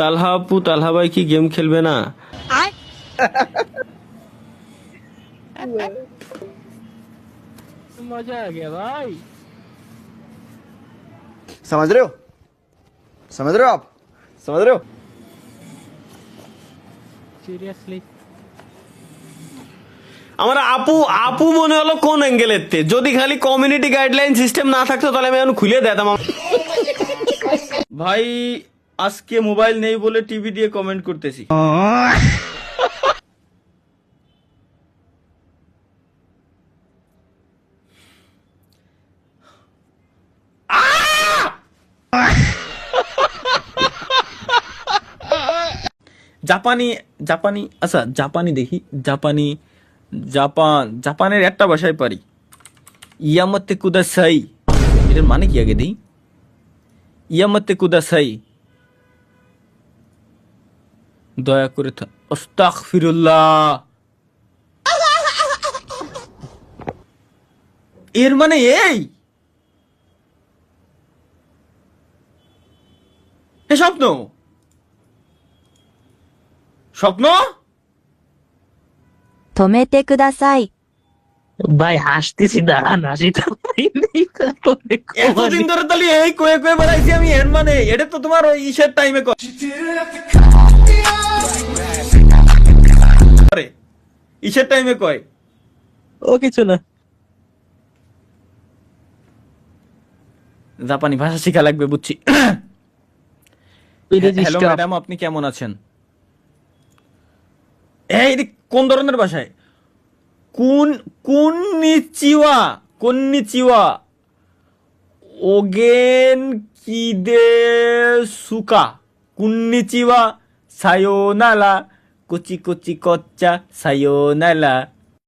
তালহা আপু, তালহা ভাই কি গেম খেলবে না? मजा आ गया भाई। समझ रहे हो? समझ रहे हो आप? समझ रहे हो? सीरियसली আমার আপু আপু মনে হলো কোন অ্যাঙ্গেলের তে? যদি খালি কমিউনিটি গাইডলাইন সিস্টেম না থাকতো তাহলে আমি এখন খুলে দিতাম। ভাই আজকে মোবাইল নেই বলে টিভি দিয়ে কমেন্ট করতেছি। জাপানি জাপানি আচ্ছা জাপানি দেখি, জাপানি জাপানের একটা ভাষায় পারি, ইয়ামাতে কুদাসাই। এটার মানে কি আগে দেই? ইয়ামাতে কুদাসাই, দয়া করে আস্তাগফিরুল্লাহ। এর মানে এই এ স্বপ্ন স্বপ্ন। 止めてください。 भाई হাসতেছি দাঁড়ান হাসিটা ভাই নেই তারপরে এতদিন ধরে তাহলে এই কয়ে কয়ে বেড়াইছি আমি, এর মানে এটা তো তোমার ওই ইসের টাইমে করে, ইসের টাইমে কয়। ও কিছু না। জাপানি ভাষা শিখা লাগবে বুঝছি। হ্যালো ম্যাডাম, আপনি কেমন আছেন? এই কোন ধরনের ভাষায়? কুননিচিওয়া, কুননিচিওয়া, ওগেন কিদে সুকা, কুননিচিওয়া, সায়োনারা, কুচি কুচি কচ্চা সায়োনারা।